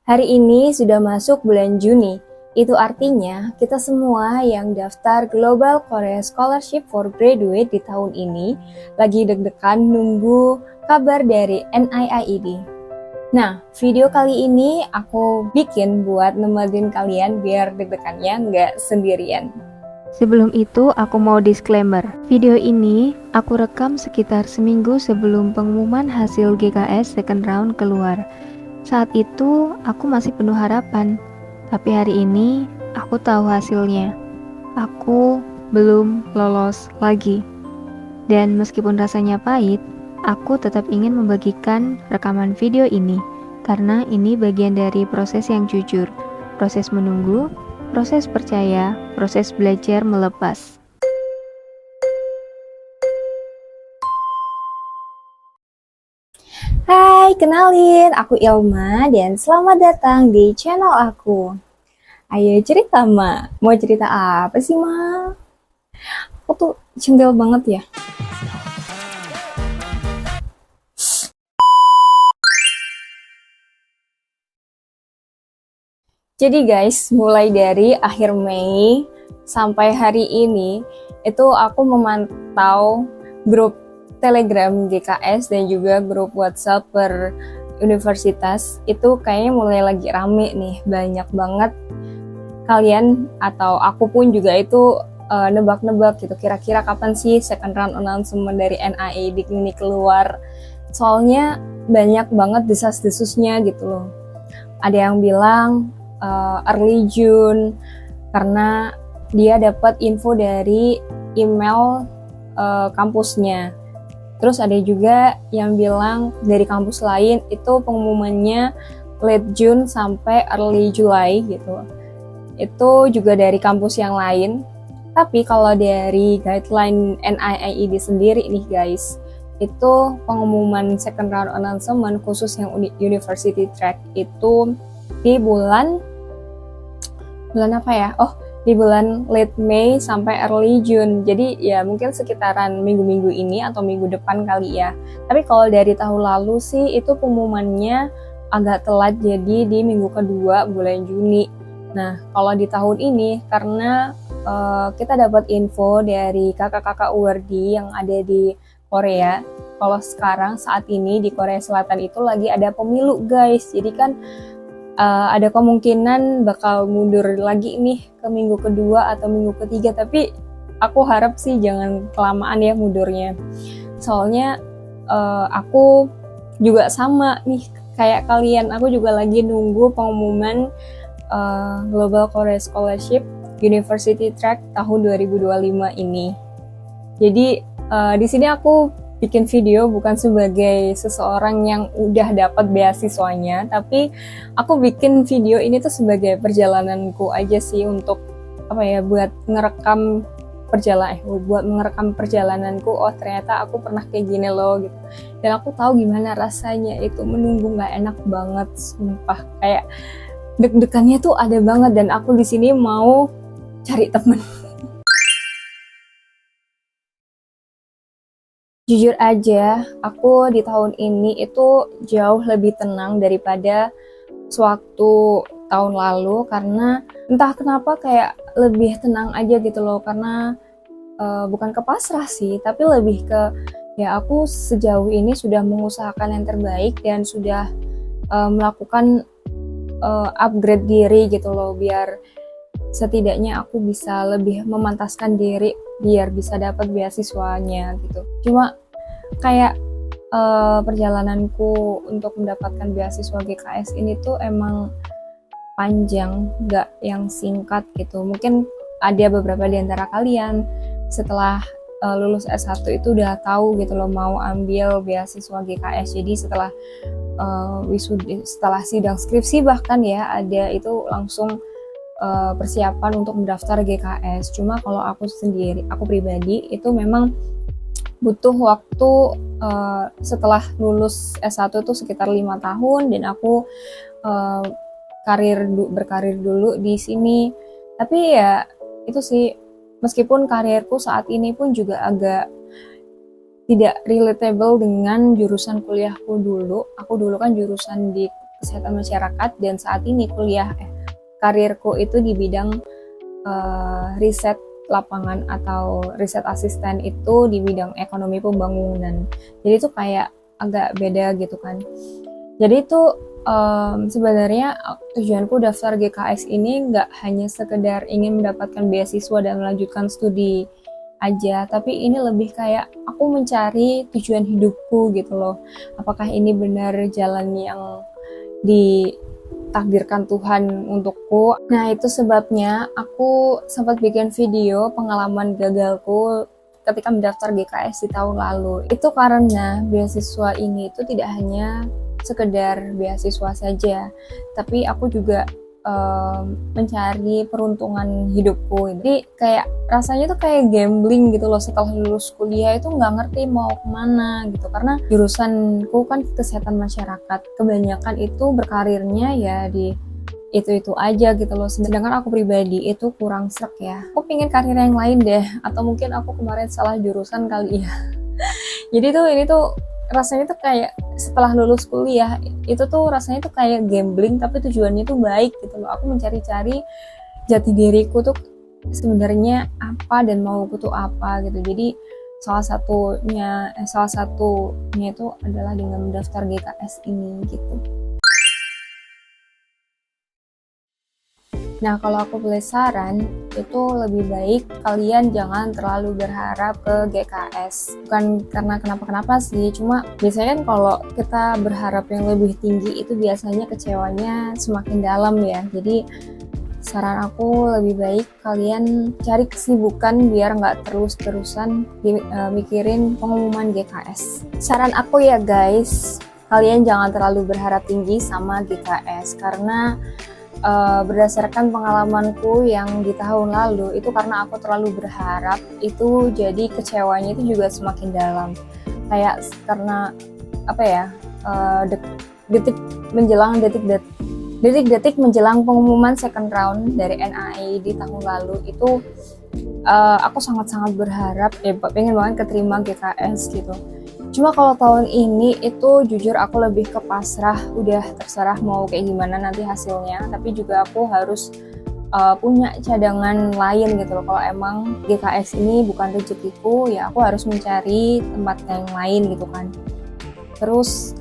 Hari ini sudah masuk bulan Juni. Itu artinya kita semua yang daftar Global Korea Scholarship for Graduate di tahun ini lagi deg-degan nunggu kabar dari NIIED. Nah, video kali ini aku bikin buat nemenin kalian biar deg-degannya nggak sendirian. Sebelum itu, aku mau disclaimer. Video ini aku rekam sekitar seminggu sebelum pengumuman hasil GKS second round keluar. Saat itu, aku masih penuh harapan. Tapi hari ini, aku tahu hasilnya. Aku belum lolos lagi. Dan meskipun rasanya pahit, aku tetap ingin membagikan rekaman video ini. Karena ini bagian dari proses yang jujur. Proses menunggu, proses percaya, proses belajar melepas. Hai, kenalin, aku Ilma dan selamat datang di channel aku. Ayo cerita, Ma. Mau cerita apa sih, Ma? Aku tuh centil banget ya. Jadi guys, mulai dari akhir Mei sampai hari ini, itu aku memantau grup Telegram GKS dan juga grup WhatsApp per universitas. Itu kayaknya mulai lagi rame nih, banyak banget kalian atau aku pun juga itu nebak-nebak gitu, kira-kira kapan sih second round announcement dari NIIED ini keluar. Soalnya banyak banget desas-desusnya gitu loh. Ada yang bilang early June karena dia dapat info dari email kampusnya. Terus ada juga yang bilang dari kampus lain itu pengumumannya late June sampai early July gitu. Itu juga dari kampus yang lain. Tapi kalau dari guideline NIIED sendiri nih guys, itu pengumuman second round announcement khusus yang university track itu di bulan apa ya? Oh, di bulan late May sampai early June. Jadi ya mungkin sekitaran minggu-minggu ini atau minggu depan kali ya. Tapi kalau dari tahun lalu sih itu pengumumannya agak telat, jadi di minggu kedua bulan Juni. Nah, kalau di tahun ini karena kita dapat info dari kakak-kakak URD yang ada di Korea. Kalau sekarang saat ini di Korea Selatan itu lagi ada pemilu guys. Jadi kan ada kemungkinan bakal mundur lagi nih ke minggu kedua atau minggu ketiga, tapi aku harap sih jangan kelamaan ya mundurnya. Soalnya aku juga sama nih kayak kalian, aku juga lagi nunggu pengumuman Global Korea Scholarship University Track tahun 2025 ini. Jadi di sini aku bikin video bukan sebagai seseorang yang udah dapat beasiswanya, tapi aku bikin video ini tuh sebagai perjalananku aja sih, untuk apa ya, buat ngerekam perjalananku. Oh ternyata aku pernah kayak gini loh gitu, dan aku tahu gimana rasanya itu menunggu. Nggak enak banget sumpah, kayak deg-degannya tuh ada banget, dan aku di sini mau cari temen. Jujur aja, aku di tahun ini itu jauh lebih tenang daripada sewaktu tahun lalu, karena entah kenapa kayak lebih tenang aja gitu loh, karena bukan ke pasrah sih, tapi lebih ke ya aku sejauh ini sudah mengusahakan yang terbaik dan sudah melakukan upgrade diri gitu loh, biar setidaknya aku bisa lebih memantaskan diri biar bisa dapat beasiswanya gitu. Cuma kayak perjalananku untuk mendapatkan beasiswa GKS ini tuh emang panjang, nggak yang singkat gitu. Mungkin ada beberapa di antara kalian setelah lulus S1 itu udah tahu gitu loh mau ambil beasiswa GKS. Jadi setelah setelah sidang skripsi bahkan ya ada itu langsung persiapan untuk mendaftar GKS. Cuma kalau aku pribadi itu memang butuh waktu setelah lulus S1 itu sekitar 5 tahun, dan aku berkarir dulu di sini. Tapi ya itu sih, meskipun karirku saat ini pun juga agak tidak relatable dengan jurusan kuliahku dulu. Aku dulu kan jurusan di kesehatan masyarakat dan saat ini karirku itu di bidang riset lapangan atau riset asisten itu di bidang ekonomi pembangunan. Jadi itu kayak agak beda gitu kan. Jadi itu sebenarnya tujuanku daftar GKS ini nggak hanya sekedar ingin mendapatkan beasiswa dan melanjutkan studi aja, tapi ini lebih kayak aku mencari tujuan hidupku gitu loh. Apakah ini benar jalan yang ditakdirkan Tuhan untukku? Nah, itu sebabnya aku sempat bikin video pengalaman gagalku ketika mendaftar GKS di tahun lalu. Itu karena beasiswa ini itu tidak hanya sekedar beasiswa saja, tapi aku juga mencari peruntungan hidupku. Jadi kayak rasanya tuh kayak gambling gitu loh. Setelah lulus kuliah itu nggak ngerti mau kemana gitu, karena jurusanku kan kesehatan masyarakat, kebanyakan itu berkarirnya ya di itu aja gitu loh. Sedangkan aku pribadi itu kurang srek ya, aku pengen karir yang lain deh, atau mungkin aku kemarin salah jurusan kali ya. Jadi tuh ini tuh rasanya tuh kayak setelah lulus kuliah itu tuh rasanya tuh kayak gambling, tapi tujuannya tuh baik gitu loh. Aku mencari-cari jati diriku tuh sebenarnya apa dan mau aku tuh apa gitu. Jadi salah satunya itu adalah dengan mendaftar GKS ini gitu. Nah, kalau aku boleh saran, itu lebih baik kalian jangan terlalu berharap ke GKS. Bukan karena kenapa-kenapa sih, cuma biasanya kan kalau kita berharap yang lebih tinggi itu biasanya kecewanya semakin dalam ya. Jadi saran aku lebih baik kalian cari kesibukan biar nggak terus-terusan mikirin pengumuman GKS. Saran aku ya guys, kalian jangan terlalu berharap tinggi sama GKS, karena berdasarkan pengalamanku yang di tahun lalu itu, karena aku terlalu berharap itu jadi kecewanya itu juga semakin dalam. Kayak karena detik-detik menjelang pengumuman second round dari NAI di tahun lalu itu aku sangat-sangat berharap pengen banget keterima GKS gitu. Cuma kalau tahun ini itu jujur aku lebih ke pasrah, udah terserah mau kayak gimana nanti hasilnya, tapi juga aku harus punya cadangan lain gitu loh. Kalau emang GKS ini bukan rezekiku, ya aku harus mencari tempat yang lain gitu kan. Terus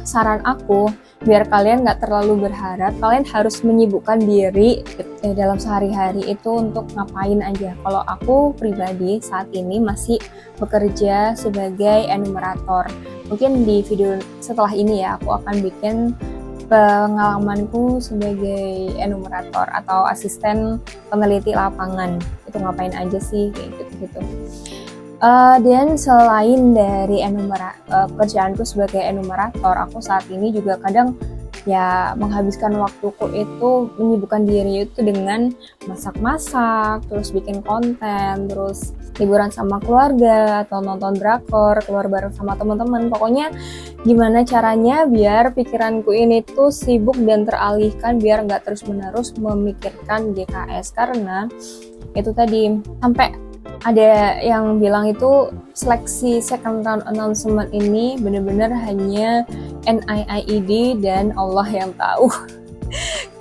saran aku biar kalian nggak terlalu berharap, kalian harus menyibukkan diri dalam sehari-hari itu untuk ngapain aja. Kalau aku pribadi saat ini masih bekerja sebagai enumerator. Mungkin di video setelah ini ya aku akan bikin pengalamanku sebagai enumerator atau asisten peneliti lapangan. Itu ngapain aja sih kayak gitu-gitu. Dan selain dari pekerjaanku sebagai enumerator, aku saat ini juga kadang ya menghabiskan waktuku itu menyibukkan diri itu dengan masak-masak, terus bikin konten, terus liburan sama keluarga atau nonton drakor, keluar bareng sama teman-teman. Pokoknya gimana caranya biar pikiranku ini tuh sibuk dan teralihkan, biar nggak terus-menerus memikirkan GKS. Karena itu tadi, sampai ada yang bilang itu seleksi second round announcement ini benar-benar hanya NIID dan Allah yang tahu.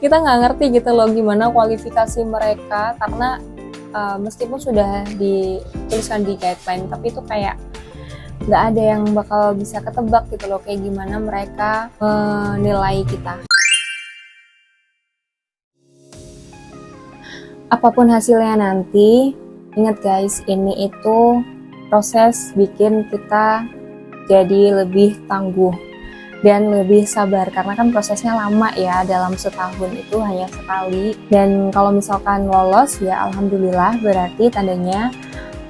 Kita nggak ngerti gitu loh gimana kualifikasi mereka, karena meskipun sudah dituliskan di guideline, tapi itu kayak nggak ada yang bakal bisa ketebak gitu loh kayak gimana mereka menilai kita. Apapun hasilnya nanti, ingat guys, ini itu proses bikin kita jadi lebih tangguh dan lebih sabar, karena kan prosesnya lama ya, dalam setahun itu hanya sekali. Dan kalau misalkan lolos ya alhamdulillah, berarti tandanya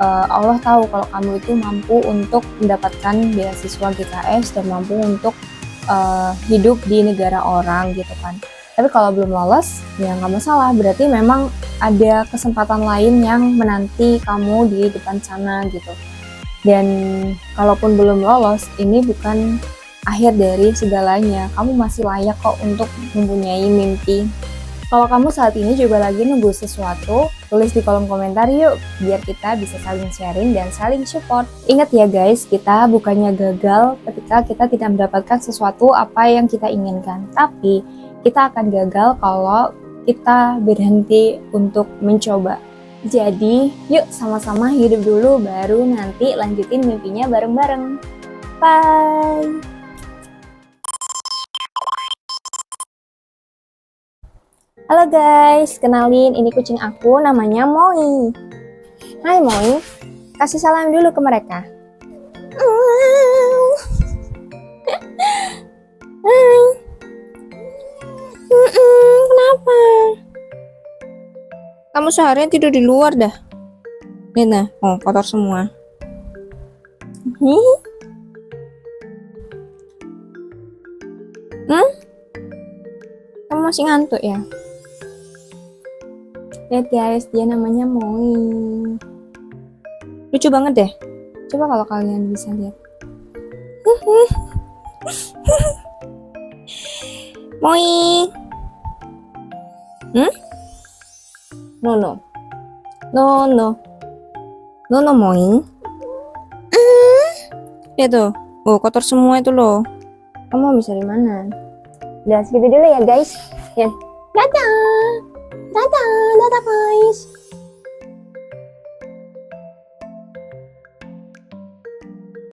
Allah tahu kalau kamu itu mampu untuk mendapatkan beasiswa GKS dan mampu untuk hidup di negara orang gitu kan. Tapi kalau belum lolos ya nggak masalah, berarti memang ada kesempatan lain yang menanti kamu di depan sana gitu. Dan kalaupun belum lolos, ini bukan akhir dari segalanya. Kamu masih layak kok untuk mempunyai mimpi. Kalau kamu saat ini juga lagi nunggu sesuatu, tulis di kolom komentar yuk, biar kita bisa saling sharing dan saling support. Ingat ya guys, kita bukannya gagal ketika kita tidak mendapatkan sesuatu apa yang kita inginkan, tapi kita akan gagal kalau kita berhenti untuk mencoba. Jadi, yuk sama-sama hidup dulu, baru nanti lanjutin mimpinya bareng-bareng. Bye! Halo guys, kenalin ini kucing aku namanya Moi. Hai Moi, kasih salam dulu ke mereka. Hai. Kenapa? Kamu seharian tidur di luar dah. Nah, oh kotor semua. Kamu masih ngantuk ya? Lihat guys, dia namanya Moi. Lucu banget deh. Coba kalau kalian bisa lihat. Moi. No. No, Moi. Lihat tuh. Oh, kotor semua itu loh. Kamu bisa di mana? Udah segitu dulu ya guys. Ya. Dadah.